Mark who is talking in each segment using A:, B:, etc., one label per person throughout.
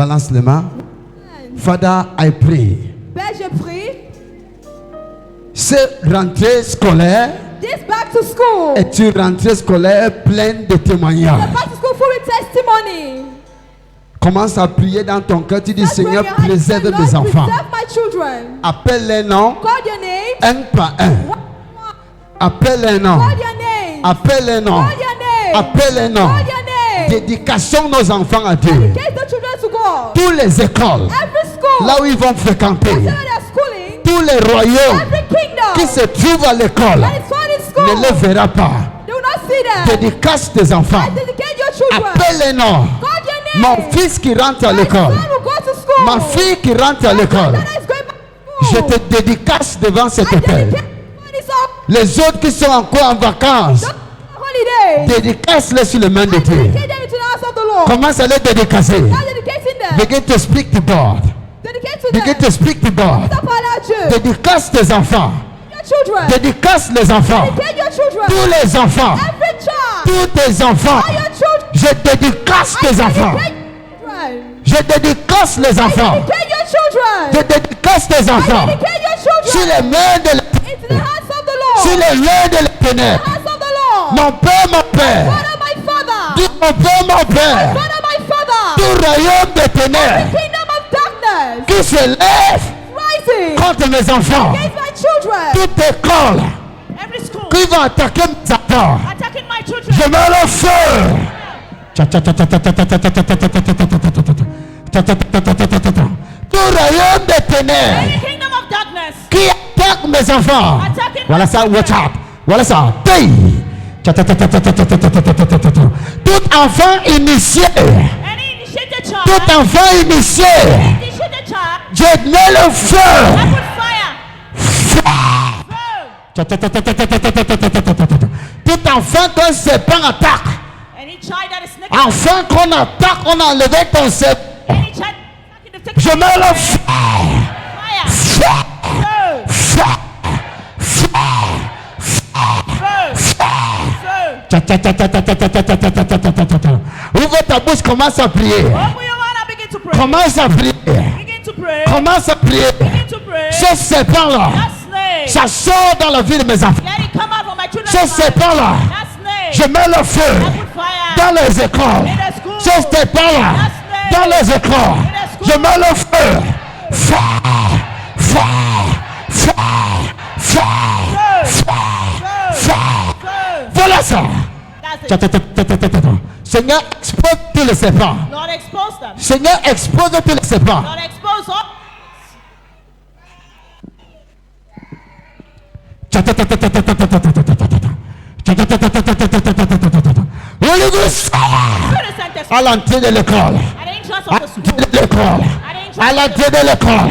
A: Balance les mains. Father, I pray.
B: Père, je prie.
A: Cette rentrée scolaire
B: This back to school.
A: est une rentrée scolaire pleine de témoignages.
B: The back to school full with testimony.
A: Commence à prier dans ton cœur. Tu dis,
B: That's
A: Seigneur,
B: where your heart is.
A: préserve
B: Lord,
A: mes enfants.
B: preserve my children.
A: Appelle les noms
B: Call your name.
A: un par un. Appelle les noms.
B: Call your name.
A: Appelle les noms.
B: Call your name.
A: Appelle les noms.
B: Call your name.
A: Dédications nos enfants à Dieu.
B: Dedicate the children to God.
A: Toutes les écoles,
B: Every school.
A: là où ils vont fréquenter,
B: Wherever they're schooling.
A: tous les royaumes
B: Every kingdom.
A: qui se trouvent à l'école
B: That is found in school.
A: ne les verra pas.
B: They will not see them.
A: Dédicace tes enfants.
B: I dedicate your children.
A: Appelle les noms.
B: Call your name.
A: Mon fils qui rentre à
B: My
A: l'école,
B: son will go to school.
A: ma fille qui rentre à
B: My
A: l'école,
B: daughter is going back to
A: je
B: school.
A: te dédicace devant cet
B: I
A: hôtel.
B: dedicate this up.
A: Les autres qui sont encore en vacances,
B: Holiday.
A: dédicace-les sur les mains de
B: I
A: Dieu.
B: dedicate them into the house of the Lord.
A: Commence à les dédicacer.
B: Start dedicating them.
A: Begin to speak to God.
B: Dedicate to
A: Begin
B: them.
A: to speak to God.
B: Stop all out you.
A: Dédicace tes enfants.
B: Your children.
A: Dédicace les enfants.
B: Dedicate your children.
A: Tous les enfants.
B: Every child.
A: Tous tes enfants.
B: All your children.
A: Je dédicace
B: I
A: tes enfants.
B: dedicate your children.
A: Je dédicace les
B: I
A: enfants.
B: dedicate your children.
A: Je dédicace tes
B: I
A: enfants.
B: dedicate your children.
A: Sur les mains de
B: Into the
A: l'éternel.
B: hands of the Lord.
A: Sur les mains de
B: The
A: l'éternel.
B: hands of the Lord.
A: Mon père, mon père.
B: Father, my father.
A: Dis mon père, mon père.
B: Father, my father.
A: Tout royaume des ténèbres
B: Kingdom of darkness.
A: qui se lève
B: Rising.
A: contre mes enfants.
B: Against my children.
A: Toute école
C: Every school
A: qui va attaquer mes enfants.
C: attacking my children.
A: Je mets le feu. Tout royaume des ténèbres
C: Any kingdom of darkness
A: qui attaque mes enfants.
C: attacking
A: Voilà
C: my
A: ça,
C: children.
A: watch out. Voilà ça. Tout enfant initié,
C: Any initiated child,
A: tout enfant initié,
C: initiated child,
A: je mets le feu.
C: I put fire. Fire.
A: Tout enfant qu'un serpent attaque,
C: Any child that is naked,
A: enfant qu'on attaque, on a enlevé ton serpent.
C: any child attacking the taking
A: Je mets le feu.
C: fire. Fire.
A: Feu. Ouvre ta bouche, commence à prier.
C: Open your mouth and begin to pray.
A: Commence à prier.
C: Begin to pray.
A: Commence à prier.
C: Begin to pray.
A: Ce serpent-là,
C: That snake.
A: ça sort dans la vie de mes enfants.
C: Let it come out from my children's
A: Ce
C: life.
A: serpent-là,
C: That snake.
A: je mets le feu
C: I put fire.
A: dans les écoles.
C: In the school.
A: Ce serpent-là, dans les écoles, je mets le feu. Fire, fire, fire, fire, fire, fire. Voilà ça.
C: That's it.
A: Seigneur, expose tous les serpents.
C: Lord, expose them.
A: Seigneur, expose tous les serpents.
C: Lord, expose all.
A: Holy Ghost, à l'entrée de l'école,
C: At the entrance
A: à
C: of the school.
A: l'entrée de l'école, à l'entrée de l'école,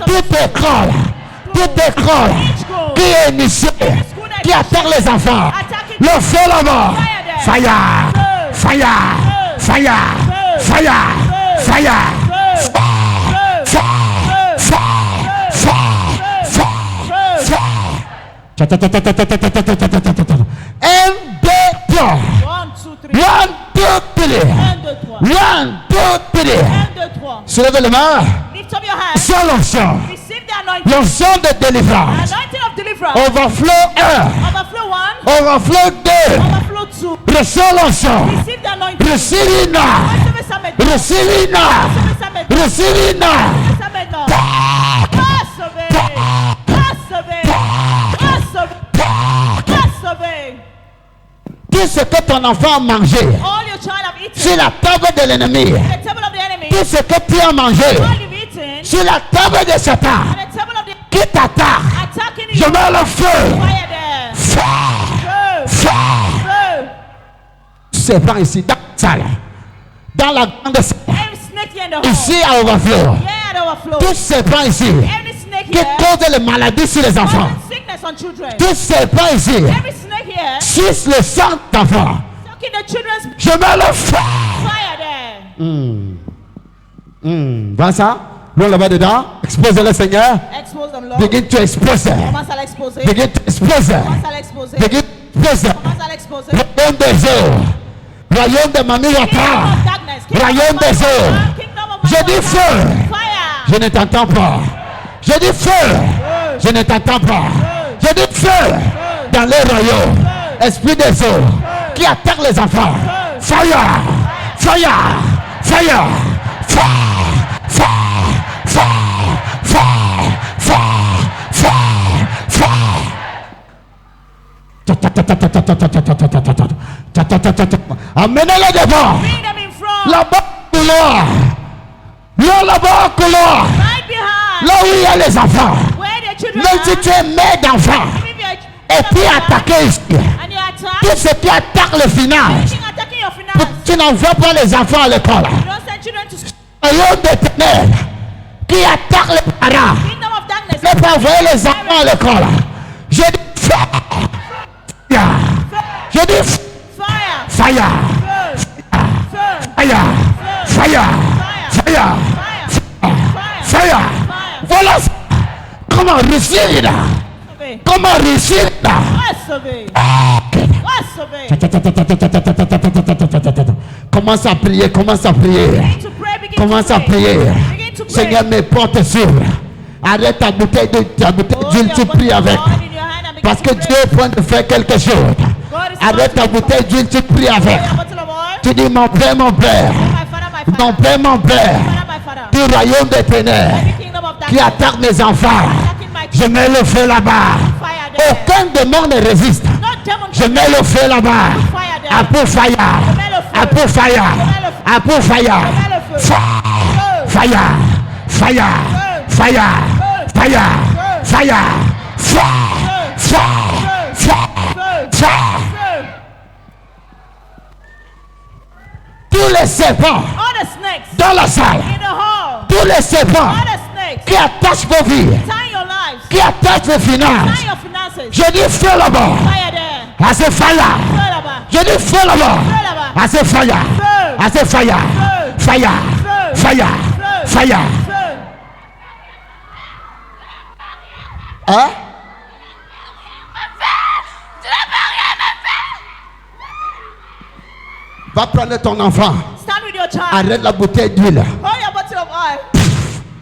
A: toute école, toute école qui est initiée, qui attaque les enfants, le feu là-bas, fire, fire, fire, fire, fire, un, deux, trois.
C: 1, 2, 3.
A: 1, 2, 3.
C: 1, 2, 3.
A: 1, 2, 3.
C: 1, 2, 3.
A: Soulevez les mains.
C: Lift up your hands.
A: Sur l'onction.
C: Receive the anointing.
A: L'onction de délivrance.
C: Anointing of deliverance.
A: Overflow 1.
C: Overflow 1.
A: Overflow 2.
C: Overflow 2.
A: Reçois l'onction.
C: Receive the anointing.
A: Receive une.
C: Receive it.
A: Receive une. Receive une. Tout ce que ton enfant a mangé
C: All your child have eaten.
A: sur la table de l'ennemi.
C: The table of the enemy.
A: Tout ce que tu as mangé
C: All you've eaten.
A: sur la table de Satan
C: And the table of the
A: qui t'attaque.
C: attacking
A: Je
C: you.
A: mets le feu.
C: Fire there.
A: Fire.
C: Feu.
A: Fire.
C: Feu.
A: Serpent ici, dans la salle, dans la grande salle,
C: Every snake here in the hall.
A: ici à Overflow.
C: Yeah, the overflow.
A: Tout serpent ici
C: Every snake
A: qui
C: here.
A: cause les maladies sur les enfants.
C: Causing sickness on children.
A: Tout serpent ici
C: Every snake here.
A: suce le sang d'enfant.
C: Sucking the children's
A: Je mets le feu.
C: fire there.
A: Voilà ça. L'on là-bas dedans. Expose-le, Seigneur.
C: Expose them, Lord.
A: Begin to expose them.
C: Commence à l'exposer.
A: Begin to expose them.
C: Commence à l'exposer.
A: Begin to expose them.
C: Commence à l'exposer.
A: Royaume des eaux. Royaume de Mamie
C: Kingdom
A: Yata.
C: of darkness. Kingdom
A: Royaume
C: of my
A: des eaux.
C: father. Kingdom of my
A: Je dis feu.
C: Fire.
A: Je ne t'entends pas. Je dis feu. Je ne t'entends pas. Je dis feu dans les royaumes. Esprit des eaux qui attaque les enfants. Fire. Fire. Fire. Fire. Fire. Fire. Fire. Fire. Amenez-les devant.
C: Bring them in front.
A: Là-bas, couloir. Là-bas, couloir.
C: Right behind.
A: Là où il y a les enfants.
C: Where the children
A: Même si
C: are.
A: tu es mère d'enfants
C: If you're
A: et puis attaqué ici,
C: and you attack.
A: tout ce qui attaque le final,
C: Attacking your finance.
A: tu n'envoies pas les enfants à l'école.
C: You don't send children to school.
A: Royaume des ténèbres qui attaque les parents,
C: Kingdom of darkness.
A: ne pas envoyer les enfants à l'école. Je dis fire. Je dis
C: Fire.
A: fire.
C: Fire.
A: Fire. Fire. Fire. Fire. Voilà. Comment réussir là?
C: Obey.
A: Comment réussir là?
C: Let's obey. Let's obey.
A: Commence à prier, commence à prier.
C: Begin to pray. Begin
A: Commence
C: to
A: à
C: pray.
A: prier.
C: Begin to pray.
A: Seigneur, mes portes s'ouvrent. Arrête ta bouteille d'huile, tu pries avec. Parce que Dieu est en train de faire quelque chose. Arrête ta bouteille d'huile, tu pries avec. Tu dis mon Père, mon Père. Mon Père, mon Père. Du royaume des ténèbres qui attaque mes enfants. Je mets le feu là-bas. Aucun démon ne résiste. Je mets le feu là-bas. Apple fire. Apple fire. Apple fire. Fire. Fire. Fire. Fire. Fire. Fire. Fire. Tous les serpents
C: All the snakes
A: dans la salle,
C: in the hall.
A: tous les serpents
C: All the snakes.
A: qui attachent vos vies,
C: Tie your lives.
A: qui attachent vos finances,
C: Tie your finances.
A: je dis feu là-bas.
C: Fire there.
A: À ce fire.
C: Fire là-bas.
A: Je dis feu là-bas. À ce fire. À ce fire. Fire. Fire. Fire. Hein? Va prendre ton enfant.
C: Stand with your child.
A: Arrête la bouteille d'huile.
C: Hold your bottle of oil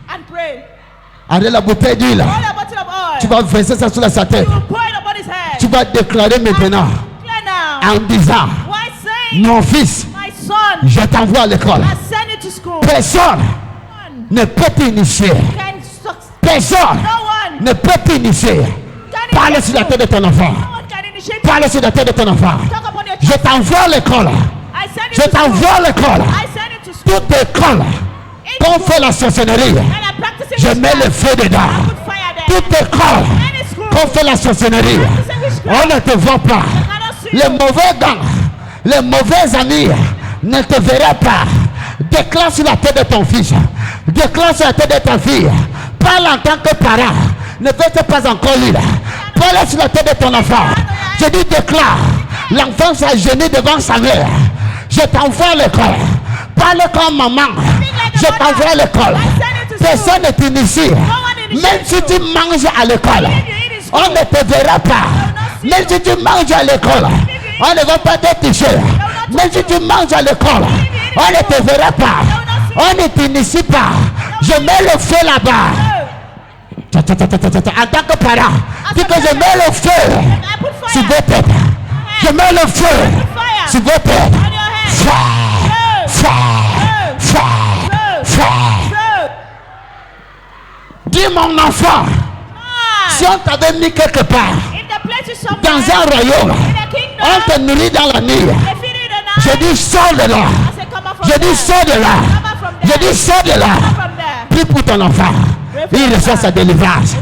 C: and pray.
A: Arrête la bouteille d'huile.
C: Hold your bottle of oil.
A: Tu vas verser ça sur sa tête.
C: You will pour it upon his head.
A: Tu vas déclarer maintenant
C: Clear now.
A: en disant,
C: Why saying,
A: mon fils,
C: my son,
A: je t'envoie à l'école.
C: I send you to school.
A: Personne
C: One
A: ne peut t'initier.
C: can succeed.
A: Personne
C: No one
A: ne peut t'initier.
C: can
A: Parle sur la tête de ton enfant.
C: No one can initiate.
A: Parle sur la tête de ton enfant.
C: Talk upon your
A: Je
C: child.
A: t'envoie à l'école.
C: I send you
A: Je
C: to school.
A: t'envoie à l'école.
C: I send you to school.
A: Toute école qu'on fait la sorcellerie,
C: And I practice it.
A: je mets le feu dedans.
C: I put fire there.
A: Toute école
C: Any school.
A: qu'on fait la sorcellerie, on ne te voit pas.
C: Cannot see
A: Les
C: you.
A: mauvais gants, les mauvais amis ne te verraient pas. Déclare sur la tête de ton fils. Déclare sur la tête de ta fille. Parle en tant que parent. Ne faites pas encore lire. Parle sur la tête de ton enfant. Je dis déclare. L'enfant s'agenouille devant sa mère. Je t'envoie à l'école. Parle comme maman. Je t'envoie à l'école. Personne ne t'initie. Même si tu manges à l'école, on ne te verra pas. Même si tu manges à l'école, on ne va pas te toucher. Même si tu manges à l'école, on ne te verra pas. On ne t'initie pas. Je mets le feu là-bas. En tant que parent, dis que je mets le feu
C: I put
A: sur
C: fire.
A: vos têtes. Je mets le feu sur vos têtes.
C: On your head.
A: Fire, fire, fire, fire.
C: Fire.
A: Dis mon enfant, si on t'avait mis quelque part
C: In the place is somewhere.
A: dans un royaume,
C: In the kingdom.
A: on te nourrit dans la nuit.
C: They feed you the night.
A: Je dis sors de là.
C: I say come out from
A: Je
C: there.
A: dis sors de là.
C: Come out from there.
A: Je dis sors de là.
C: Come from there.
A: Prie pour ton enfant. Il reçoit sa délivrance.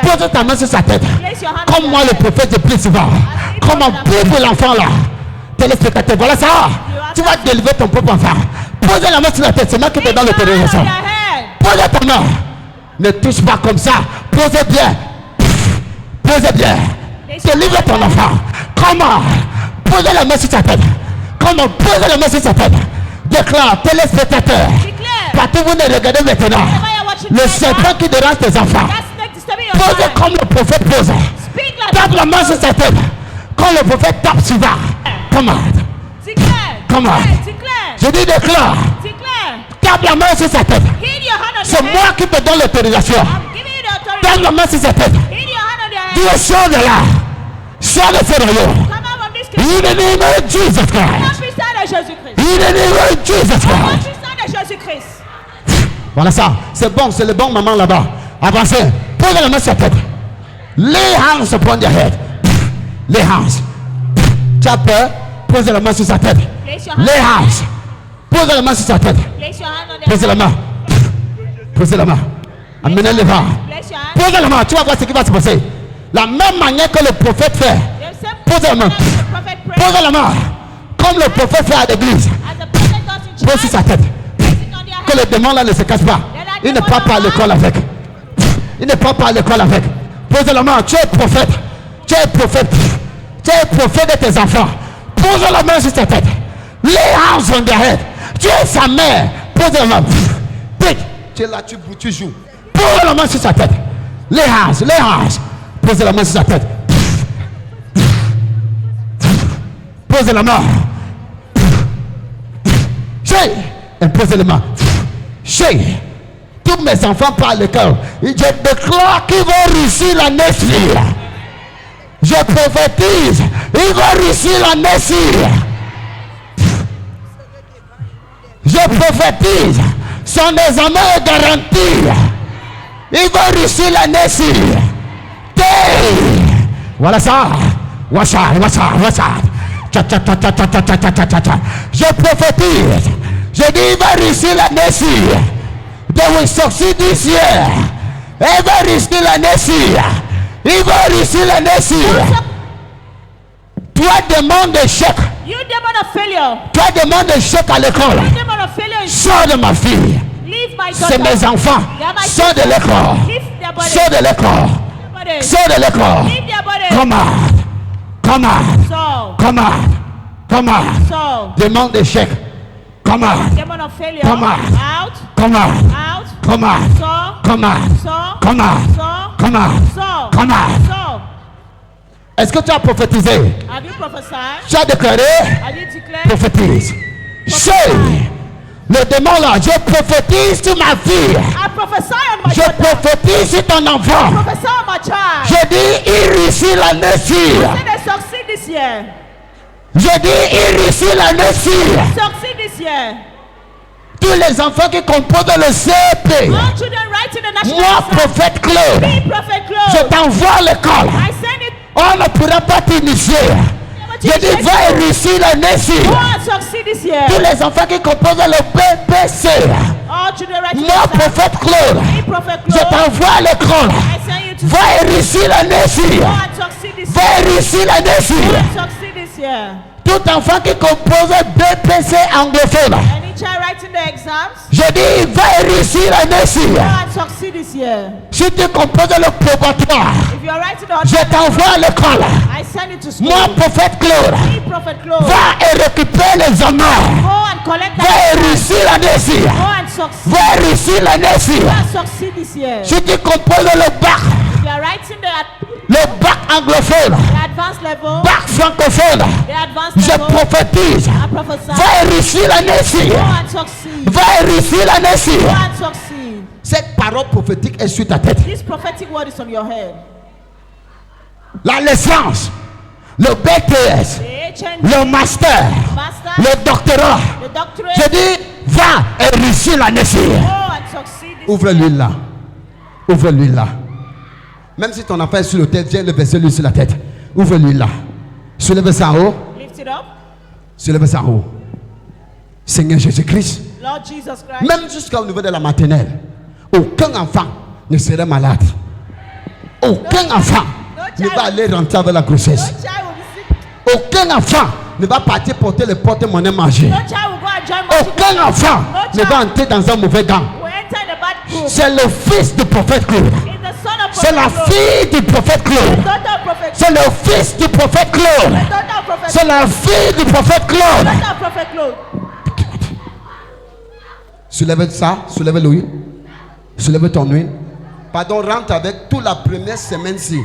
A: Pose ta main sur sa tête.
C: Place your hand
A: Comme
C: on
A: moi
C: your
A: le prophète, je prie souvent. Comment prie pour l'enfant là. Téléspectateur, voilà ça. Tu vas délivrer ton propre enfant. Pose la main sur la tête. C'est moi qui te donne
C: Place your hand
A: l'autorisation.
C: on your head.
A: Pose ta main. Ne touche pas comme ça. Posez bien. Posez bien. Délivre ton enfant. Comment? Posez la main sur sa tête. Comment? Posez la main sur sa tête. Déclare, téléspectateur.
C: Declare.
A: Partout où vous ne regardez maintenant.
C: Whenever you're watching
A: Le
C: right
A: serpent
C: now,
A: qui dérange tes enfants.
C: that snake disturbing your
A: Posez
C: mind.
A: comme le prophète pose.
C: Speak like
A: Tape la main sur sa tête. Quand le prophète tape souvent. Commande.
C: Declare.
A: Come on.
C: Declare.
A: Je dis déclare.
C: Declare.
A: Tape la main sur sa tête.
C: Hit your hand on
A: C'est
C: your head.
A: moi qui te donne l'autorisation.
C: I'm giving you the authority.
A: Tape la main sur sa tête.
C: Hit your hand on your head.
A: Dis sors de là. Sors de ce royaume.
C: Come out from this
A: In
C: kingdom.
A: the name of Jesus
C: Au
A: Christ.
C: puissant de Jésus-Christ.
A: In the name of Jesus
C: Au
A: Christ.
C: puissant de Jésus-Christ.
A: Voilà ça. C'est bon, c'est le bon maman là-bas. Avancez. Posez la main sur la tête. Lay hands upon your head. Lay hands. Tu as peur? Posez la main sur sa tête.
C: Place your hand.
A: Lay hands. Posez la main sur sa tête.
C: Place your hand on their
A: Posez la main. Posez la main. Amenez le vent.
C: Place your hand.
A: Posez la main. Tu vas voir ce qui va se passer. La même manière que le prophète fait.
C: The same
A: Posez la main.
C: manner the prophet prayed.
A: Posez la main. Comme le prophète fait à l'église.
C: As the prophet does in
A: Pose sur sa
C: church,
A: tête.
C: place it on their
A: Que
C: head.
A: le démon là ne se cache pas. Il ne part pas à l'école avec. Il ne part pas à l'école avec. Pose la main. Tu es prophète. Tu es prophète. Tu es prophète de tes enfants. Pose la main sur sa tête. Lay hands on their head. Tu es sa mère. Pose la main. Pique. Tu es là, tu joues. Pose la main sur sa tête. Lay hands. Lay hands. Pose la main sur sa tête. Pose la main. Chez. Et pose la main. Chez. Tous mes enfants parlent le cœur. Je déclare qu'ils vont réussir l'année suivante. Je prophétise. Ils vont réussir l'année suivante. Je prophétise. Son examen est garanti. Ils vont réussir l'année suivante. Voilà ça. Watch out, watch out, watch out. Cha, cha, cha, cha, cha, cha, cha, cha, cha, cha. Je prophétise. Je dis, il va réussir l'année suivante. They will succeed this year. Il va réussir l'année suivante. Il va réussir l'année suivante. Toi, demande des chèques.
C: You demon of failure.
A: Toi, demande des chèques à l'école.
C: You demon of failure.
A: Sors de ma fille.
C: Leave my
A: C'est
C: daughter.
A: mes enfants.
C: They are my
A: Sors de
C: children.
A: l'école.
C: Leave their body.
A: Sors de l'école.
C: Body.
A: Sors de l'école.
C: Leave their body.
A: Come out. Come out.
C: So.
A: Come out. Come out.
C: So.
A: Demande des chèques. Come out.
C: Demon of failure.
A: Come out.
C: Out.
A: Come out.
C: Out.
A: Come out.
C: So.
A: Come out.
C: So.
A: Come out.
C: So.
A: Come out.
C: So.
A: Come out.
C: So.
A: Est-ce que tu as prophétisé?
C: Have you prophesied?
A: Tu as déclaré?
C: Have you declared?
A: Prophétise. Chez le démon là, je prophétise sur ma fille.
C: I prophesy on my
A: Je
C: daughter.
A: prophétise sur ton enfant.
C: Prophesy on my child.
A: Je dis, il réussit l'année suivante.
C: Say they succeed this year.
A: Je dis, il réussit l'année suivante.
C: Succeed this year.
A: Tous les enfants qui composent le CP.
C: All children writing the national
A: Moi,
C: exam.
A: prophète Claude,
C: Be prophet
A: je
C: Claude.
A: t'envoie à l'école.
C: I send it.
A: On ne pourra pas t'initier. Je dis, va et réussir l'année
C: Go
A: suivante.
C: and succeed this year.
A: Tous les enfants qui composent le BBC.
C: All children writing
A: Moi,
C: the exam.
A: prophète Claude,
C: Be prophet
A: je
C: Claude.
A: t'envoie à l'école.
C: I send you to
A: Va et réussir l'année
C: go
A: suivante.
C: and succeed this
A: Va
C: year.
A: et réussir l'année
C: Go
A: suivante.
C: and succeed this year.
A: Tout enfant qui compose BPC anglophone.
C: Any child writing the exams,
A: Je dis, va et réussir l'année
C: go
A: suivante.
C: and succeed this year.
A: Si tu composes le probatoire,
C: If you are writing the
A: je t'envoie à l'école.
C: I send you to school.
A: Moi, prophète Claude,
C: Be prophet Claude.
A: va et récupérer les honneurs.
C: Go and collect
A: Va et
C: that.
A: réussir l'année
C: Go
A: suivante.
C: and succeed.
A: Va et réussir l'année
C: Go
A: suivante.
C: and succeed this year.
A: Si tu composes le bac,
C: If you are writing
A: le bac anglophone,
C: the advanced level,
A: bac francophone,
C: the advanced
A: je
C: level,
A: prophétise.
C: I prophesy.
A: Va et réussir l'année
C: Go
A: suivante.
C: and succeed.
A: Va et réussir l'année
C: Go
A: suivante.
C: and succeed.
A: Cette parole prophétique est sur ta tête.
C: This prophetic word is on your head.
A: La licence, le BTS,
C: The HND,
A: le master,
C: master,
A: le doctorat.
C: the doctorate,
A: Je dis, va et réussir l'année suivante.
C: go and succeed this
A: Ouvre-lui là. Ouvre-lui là. Même si ton enfant est sur le tête, viens le verser lui sur la tête. Ouvre-lui là. Soulève ça en haut.
C: Lift it up.
A: Soulève ça en haut. Seigneur Jésus-Christ.
C: Lord Jesus Christ.
A: Même jusqu'au niveau de la maternelle, aucun enfant ne serait malade. Aucun enfant ne va aller rentrer avec la grossesse.
C: No child will be sick.
A: Aucun enfant ne va partir porter le porte-monnaie manger.
C: No child will go and join my
A: Aucun enfant ne va entrer dans un mauvais gang.
C: will enter in the bad group.
A: C'est le fils du prophète Claude.
C: It's the son of
A: C'est la
C: prophet Claude.
A: fille du prophète
C: The
A: Claude.
C: daughter of prophet
A: C'est le fils du prophète Claude.
C: The daughter of prophet
A: C'est la fille du prophète Claude.
C: daughter of prophet Claude.
A: Soulève ça, soulève l'huile. Soulève ton huile. Pardon, rentre avec toute la première semaine-ci.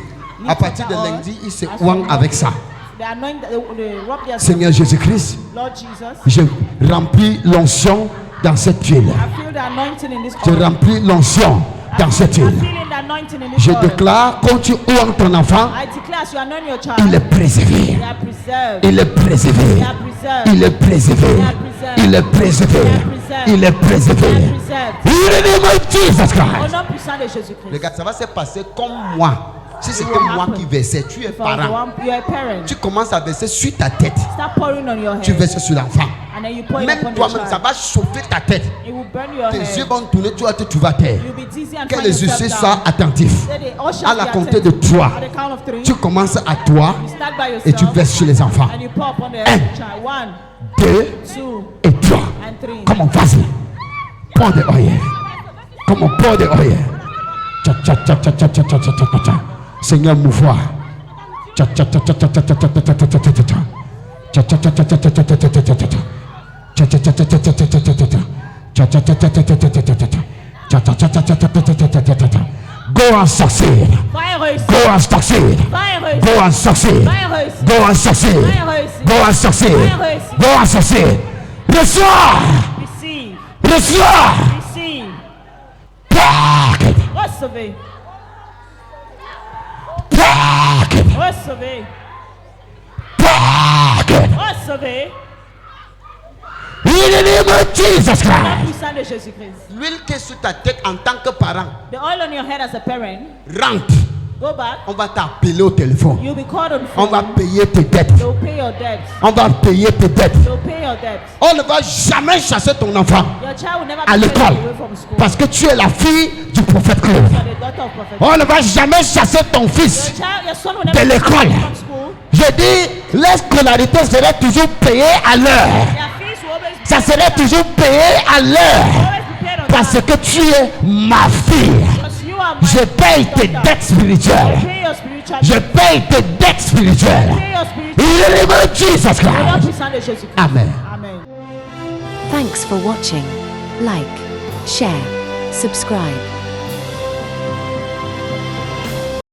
A: À partir de lundi, il se ouang avec ça.
C: They anoint, they rub their
A: Seigneur Jésus-Christ,
C: Lord Jesus.
A: je remplis l'onction dans cette huile.
C: I feel the anointing in this
A: Je
C: oil.
A: remplis l'onction dans cette
C: I'm
A: huile.
C: feeling the anointing in this
A: Je
C: oil.
A: déclare, quand tu ouvres ton enfant,
C: I declare as you anoint your child,
A: il est préservé.
C: they are preserved.
A: Il est préservé.
C: They are preserved.
A: Il est préservé. Il est préservé. Il est préservé.
C: They are preserved.
A: In the name of Jesus
C: Au
A: Christ.
C: nom puissant de Jésus-Christ.
D: Regarde, ça va se passer comme moi. Si c'était moi qui versais, tu es
C: For the
D: parent.
C: one, you are a parent.
D: Tu commences à verser sur ta tête.
C: Start pouring on your
D: Tu
C: head.
D: verses sur l'enfant.
C: And then you pour it
D: Même
C: upon the
D: toi-même, ça
C: child.
D: va chauffer ta tête.
C: It will burn your
D: Tes yeux
C: head.
D: vont tourner, tu vas taire.
C: You'll be dizzy and
D: Que
C: find
D: les yeux
C: yourself
D: soient
C: down.
D: attentifs.
C: Say the usher
D: À la
C: be
D: compter de
C: attentive.
D: 3,
C: At the count of 3,
D: tu commences à toi
C: you start by
D: et tu
C: yourself
D: verses sur les enfants.
C: and you pour upon the
A: Un.
C: child. 1,
A: 2
C: 2,
A: et 3.
C: and 3.
A: Comment vas-y? Pour de oil. Comment pour de oil. Tcha tcha tcha tcha tcha tcha tcha tcha tcha tcha. Seigneur, mouvoir. Tcha tcha tcha tcha tcha tcha tcha tcha tcha tcha tcha tcha. Tcha tcha tcha tcha tcha tcha tcha tcha tcha tcha tcha. Tcha tcha tcha tcha tcha tcha tcha tcha tcha. Tcha tcha tcha tcha tcha tcha tcha tcha tcha. Tcha tcha tcha tcha tcha tcha tcha tcha tcha tcha. Go and succeed.
C: Fire réussi.
A: Go and succeed.
C: Fire réussi.
A: Go and succeed.
C: Fire réussi.
A: Go and succeed.
C: Fire réussi.
A: Go and succeed. Go and succeed. Reçois.
C: Receive.
A: Reçois.
C: Receive.
A: Pack.
C: Recevez.
A: Pack.
C: Recevez.
A: Pack.
C: Recevez.
A: In the name of Jesus
C: Au nom
A: Christ.
C: puissant de Jésus-Christ.
D: L'huile qui est sur ta tête en tant que parent,
C: The oil on your head as a parent,
D: rentre.
C: go back.
D: On va t'appeler au téléphone.
C: You'll be called on
D: On va
C: phone.
D: payer tes dettes.
C: They'll pay your debts.
A: On va payer tes dettes.
C: They'll pay your debts.
D: On ne va jamais chasser ton enfant
C: Your child will never
A: À
C: be
A: l'école.
C: taken away from school.
A: Parce que tu es la fille du prophète Claude.
C: You're the daughter of prophet.
A: On ne va jamais chasser ton
C: Your
A: fils.
C: child, your son will
A: De
C: never be
A: l'école.
C: taken from school.
A: Je dis, la scolarité serait toujours payée à l'heure.
C: Their fees will always be
A: Ça
C: paid
A: serait
C: on time.
A: toujours payé à l'heure.
C: Always be paid on
A: Parce
C: time.
A: que tu es ma fille.
C: Because you are my
A: Je paye tes
C: daughter.
A: dettes spirituelles.
C: Pay your spiritual
A: Je
C: debt.
A: paye tes dettes spirituelles.
C: Pay your spiritual
A: In the name of Jesus
C: debt. Au nom
A: Christ.
C: puissant de Jésus-Christ.
A: Amen.
C: Amen.
E: Thanks for watching. Like, share, subscribe.